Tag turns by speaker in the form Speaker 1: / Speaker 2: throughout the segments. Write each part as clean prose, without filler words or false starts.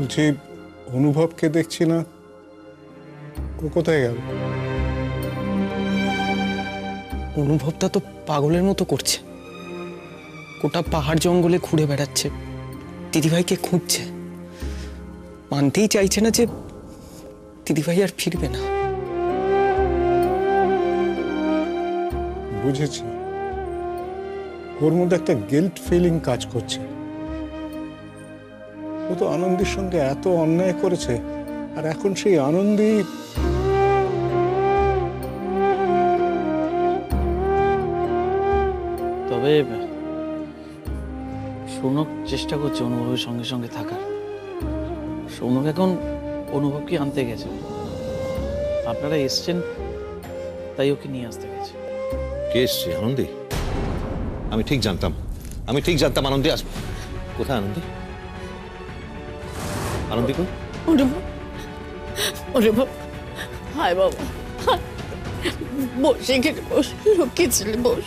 Speaker 1: বলছি, অনুভবকে দেখছি না, ও কোথায় গেল?
Speaker 2: অনুভবটা তো পাগলের মতো করছে, গোটা পাহাড় জঙ্গলে ঘুরে বেড়াচ্ছে, দিদিভাইকে খুঁজছে, মানতেই চাইছে না যে দিদিভাই আর ফিরবে না।
Speaker 1: বুঝেছি, ওর মধ্যে একটা গিল্ট ফিলিং কাজ করছে। ও তো আনন্দের সঙ্গে এত অন্যায় করেছে, আর এখন সেই আনন্দই
Speaker 3: তবে সৌনক চেষ্টা করছে অনুভবের সঙ্গে সঙ্গে থাকার। সৌনক এখন অনুভবকে আনতে গেছে, আপনারা এসছেন তাই ওকে নিয়ে আসতে গেছে।
Speaker 4: কে এসছে? আনন্দী? আমি ঠিক জানতাম আনন্দী আসবে। কোথায় আনন্দী? আনন্দী কই?
Speaker 5: অনুভব, অনুভব, হায় বাবা, বস এখানে, বস, লক্ষ্মী ছেলে, বস।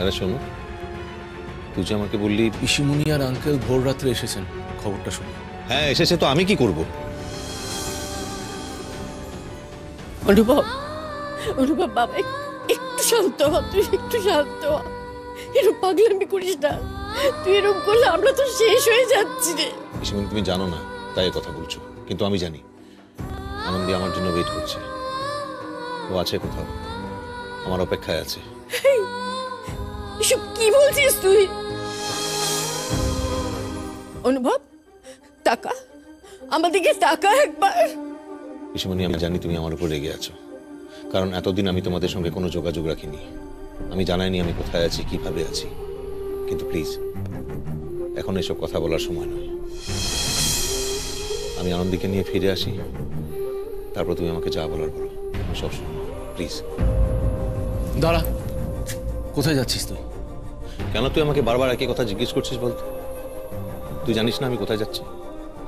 Speaker 4: আরে শোনো, তুই যে আমাকে বললি
Speaker 6: পিসিমণি আর আঙ্কেল ভোর রাত্রে এসেছেন, খবরটা শুনে।
Speaker 4: হ্যাঁ এসেছে, তো আমি কি করব?
Speaker 5: অনুভব, অনুভব বাবা, একটু শান্ত হ, তুই একটু শান্ত হ, এরকম পাগলামি করিস না। তুই এরকম করলে আমরা তো শেষ হয়ে যাচ্ছি রে।
Speaker 4: পিসিমণি তুমি জানো না তাই এ কথা বলছো, কিন্তু আমি জানি আনন্দী আমার জন্য ওয়েট করছে। ও আছে কোথাও, আমার অপেক্ষায় আছে।
Speaker 5: এসব কি বলছিস তুই? অনুভব, তাকা, আমাদেরকে তাকা একবার।
Speaker 4: পিসিমণি আমি জানি তুমি আমার উপর রেগে আছো, কারণ এতদিন আমি তোমাদের সঙ্গে কোনো যোগাযোগ রাখিনি, আমি জানাইনি আমি কোথায় আছি, কিভাবে আছি। কিন্তু প্লিজ, এখন এসব কথা বলার সময় নয়। আমি আনন্দীকে নিয়ে ফিরে আসি, তারপর তুমি আমাকে যা বলার বলো, আমি সব শুনবো। প্লিজ
Speaker 6: দাঁড়া, কোথায় যাচ্ছিস তুই?
Speaker 4: কেন তুই আমাকে বারবার একই কথা জিজ্ঞেস করছিস বলতো? তুই জানিস না আমি কোথায় যাচ্ছি?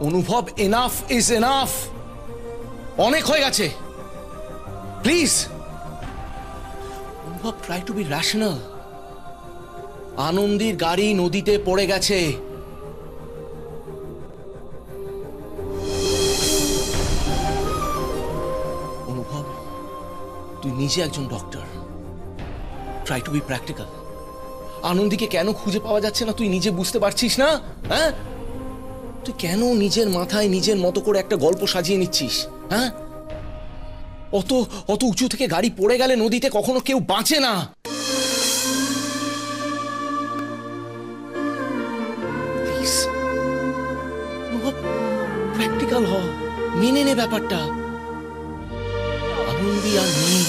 Speaker 6: অনুভব, এনাফ ইজ এনাফ, অনেক হয়ে গেছে। Please Anubhav, try to be rational. আনন্দীর গাড়ি নদীতে পড়ে গেছে। অনুভব, তুই নিজে একজন doctor, try to be practical. আনন্দীকে কেন খুঁজে পাওয়া যাচ্ছে না তুই নিজে বুঝতে পারছিস না? হ্যাঁ, তুই কেন নিজের মাথায় নিজের মতো করে একটা গল্প সাজিয়ে নিচ্ছিস? হ্যাঁ, অত অত উঁচু থেকে গাড়ি পড়ে গেলে নদীতে কখনো কেউ বাঁচে না। প্লিজ প্র্যাকটিক্যাল হ, মেনে নে ব্যাপারটা। আনন্দী আর নেই,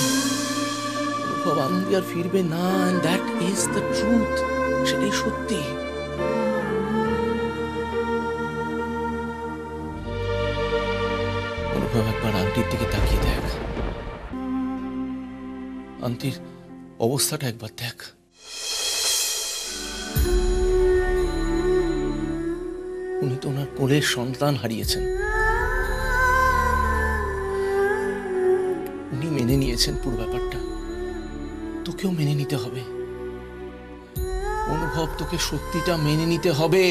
Speaker 6: আনন্দী আর ফিরবে না, and that is the truth, সেটাই সত্যি। অনুভব, একবার আন্টির দিকে তাকিয়ে দেখ, আন্টির অবস্থাটা একবার দেখ। উনি তো ওনার কোলের সন্তান হারিয়েছেন, উনি মেনে নিয়েছেন পুরো ব্যাপারটা, তোকেও মেনে নিতে হবে। অনুভব, তোকে সত্যিটা মেনে নিতে হবে।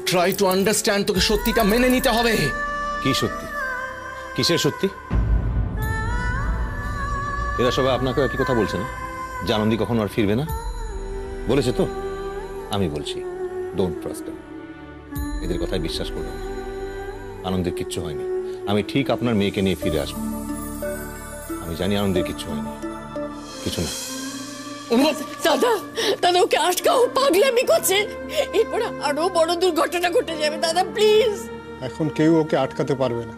Speaker 6: ট্রাই টু আন্ডারস্ট্যান্ড, তোকে সত্যিটা মেনে নিতে হবে।
Speaker 4: কি সত্যি? কিসের সত্যি? এরা সবাই আপনাকে একই কথা বলছে না, যে আনন্দী কখনো আর ফিরবে না? বলেছে তো? আমি বলছি, ডোন্ট ট্রাস্ট দেম। এদের কথায় বিশ্বাস করবেন না। আনন্দের কিচ্ছু হয়নি, আমি ঠিক আপনার মেয়েকে নিয়ে ফিরে আসবো। আমি জানি আনন্দের কিচ্ছু হয়নি, কিছু না।
Speaker 5: দাদা, দাদা, ওকে আটকাও, পাগলামি করছে, এরপর আরো বড় দুর্ঘটনা ঘটে যাবে। দাদা প্লিজ।
Speaker 1: এখন কেউ ওকে আটকাতে পারবে না,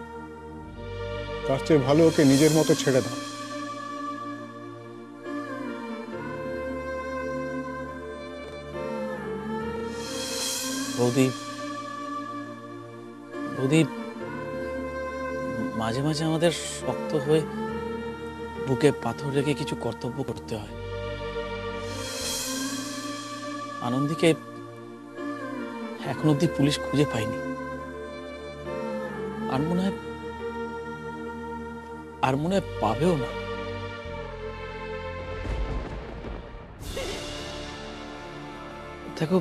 Speaker 1: তার চেয়ে ভালো ওকে নিজের মতো ছেড়ে দাও।
Speaker 3: বৌদি, বৌদি, মাঝে মাঝে আমাদের শক্ত হয়ে বুকে পাথর রেখে কিছু কর্তব্য করতে হয়। আনন্দীকে এখন অব্দি পুলিশ খুঁজে পায়নি, আর মনে হয় পাবেও না। দেখো,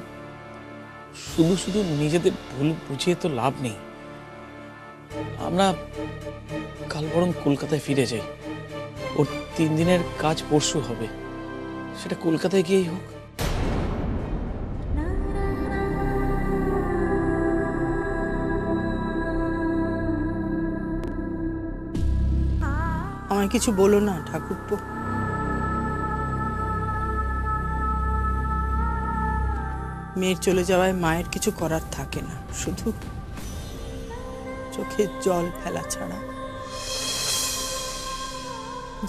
Speaker 3: শুধু শুধু নিজেদের ভুল বুঝিয়ে তো লাভ নেই। আমরা কাল বরং কলকাতায় ফিরে যাই। ওর 3 দিনের কাজ পরশু হবে, সেটা কলকাতায় গিয়েই হোক।
Speaker 7: আমায় কিছু বলো না ঠাকুরপো। মেয়ের চলে যাওয়ায় মায়ের কিছু করার থাকে না, শুধু চোখের জল ফেলা ছাড়া।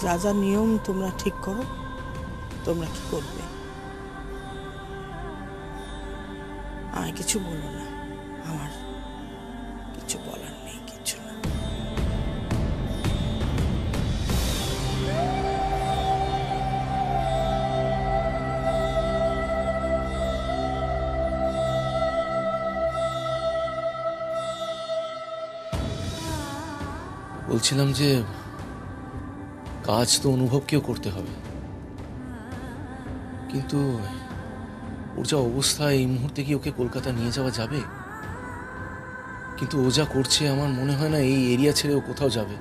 Speaker 7: যা যা নিয়ম তোমরা ঠিক করো, তোমরা কি করবে। আমায় কিছু বলো না, আমার কিছু বলার নেই, কিছু না।
Speaker 6: বলছিলাম যে কাজ তো অনুভবকেও করতে হবে, কিন্তু ওর যা অবস্থা, এই মুহূর্তে কি ওকে কলকাতা নিয়ে যাওয়া যাবে? কিন্তু ও যা করছে আমার মনে হয় না এই এরিয়া ছেড়ে ও কোথাও যাবে।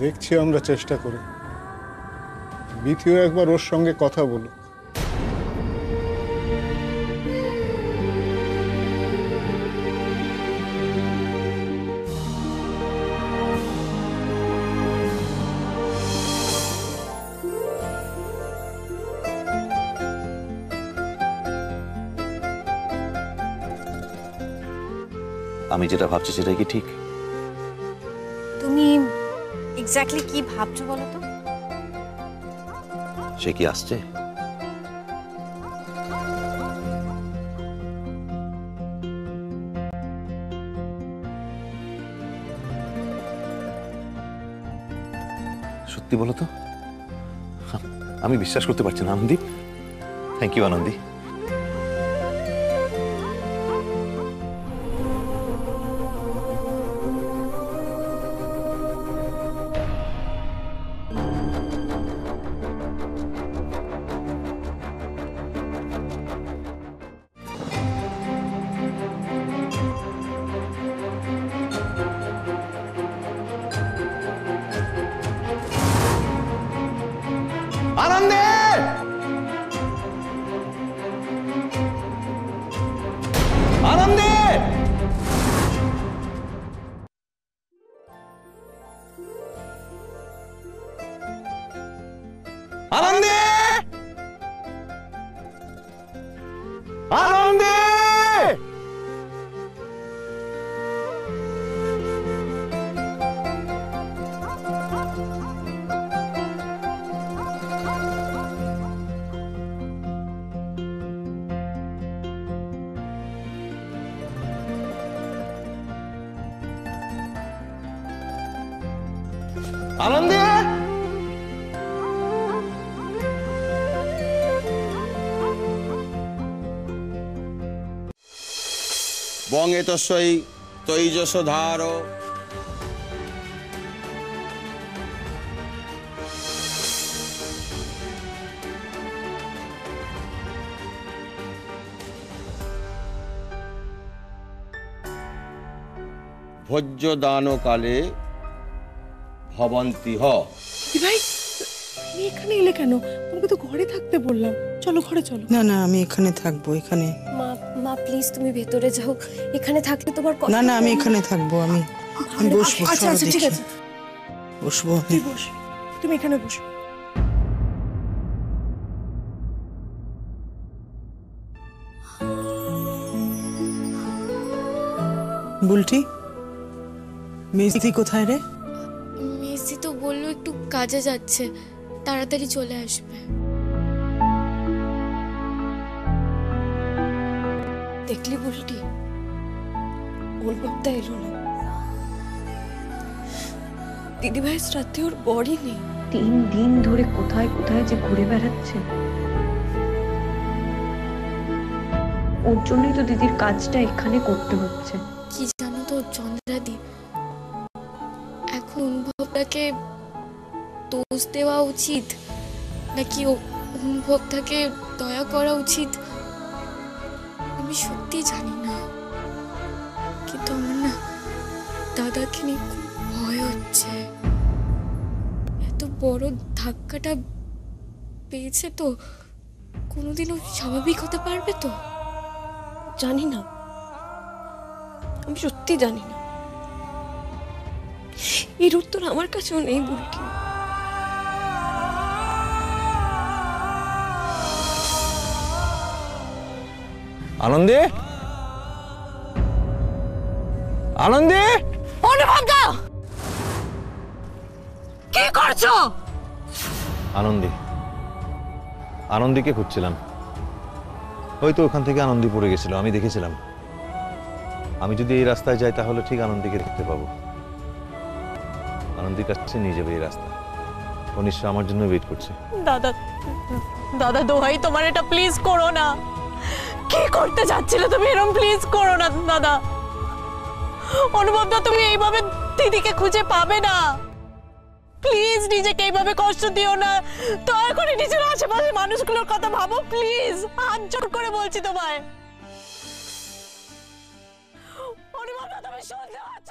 Speaker 1: দেখছি আমরা চেষ্টা করে। বিথিও একবার ওর সঙ্গে কথা বলো।
Speaker 4: আমি যেটা ভাবছি সেটাই কি ঠিক?
Speaker 8: তুমি এক্স্যাক্টলি কি ভাবছো বলো তো?
Speaker 4: সে কি আসছে? সত্যি বলো তো, আমি বিশ্বাস করতে পারছি না আনন্দী। Thank you Anandi.
Speaker 6: আনন্দে
Speaker 9: বঙ্গে তস্যই তৈজসধার ভোজ্যদান কালে ভবন্তি হ।
Speaker 5: ভাই, তুমি এখানে এলে কেন? তোমাকে তো ঘরে থাকতে বললাম। চলো ঘরে চলো।
Speaker 7: না না, আমি এখানে থাকবো, এখানে।
Speaker 8: মা মা প্লিজ তুমি ভেতরে যাও, এখানে থাকলে তোমার
Speaker 7: না না, আমি এখানে থাকবো, আমি বসবো।
Speaker 5: আচ্ছা আচ্ছা ঠিক আছে,
Speaker 7: বসবো।
Speaker 5: তুই বস, তুমি এখানে বসো।
Speaker 7: বুলটি, মিস্ত্রি কোথায় রে?
Speaker 5: মেসি তো বললো একটু কাজে যাচ্ছে, তাড়াতাড়ি চলে আসবে। দেখলি বুলটি, ওর বাপটা এলো না। দিদিভাইয়ের রাতে ওর বডি নেই।
Speaker 8: 3 দিন ধরে কোথায় কোথায় যে ঘুরে বেড়াচ্ছে। ওর জন্যই তো দিদির কাজটা এখানে করতে হচ্ছে।
Speaker 5: কি জানো তো চন্দ্রাদি, এখন অনুভবটাকে দোষ দেওয়া উচিত নাকি অনুভবটাকে দয়া করা উচিত, আমি আমি সত্যি জানি না, কিন্তু আমার না দাদাকে নিয়ে খুব ভয় হচ্ছে। এত বড় ধাক্কাটা পেয়েছে তো, কোনোদিনও স্বাভাবিক হতে পারবে তো? জানি না, আমি সত্যি জানি না। এর উত্তর আমার কাছেও নেই বুলটি।
Speaker 4: আনন্দে, আনন্দে,
Speaker 5: অনুভবদা, কি করছো?
Speaker 4: আনন্দী, আনন্দীকে খুঁজছিলাম। হয়তো ওখান থেকে আনন্দী পড়ে গেছিল, আমি দেখেছিলাম। আমি যদি এই রাস্তায় যাই তাহলে ঠিক আনন্দীকে দেখতে পাবো। আনন্দীর কাছে নিয়ে যাবে এই রাস্তা। ও নিশ্চয় আমার জন্য ওয়েট করছে।
Speaker 10: দাদা, দাদা দোহাই তোমার, এটা প্লিজ করো না। কি করতে যাচ্ছিলে তুমি? এরকম প্লিজ করো না দাদা। অনুভবদা, তুমি এইভাবে দিদিকে খুঁজে পাবে না। প্লিজ নিজেকে এইভাবে কষ্ট দিও না। দয়া করে নিজের আশেপাশে মানুষগুলোর কথা ভাবো প্লিজ। হাত জোর করে বলছি তোমায়। অনুভবদা, তুমি শুনতে পাচ্ছ?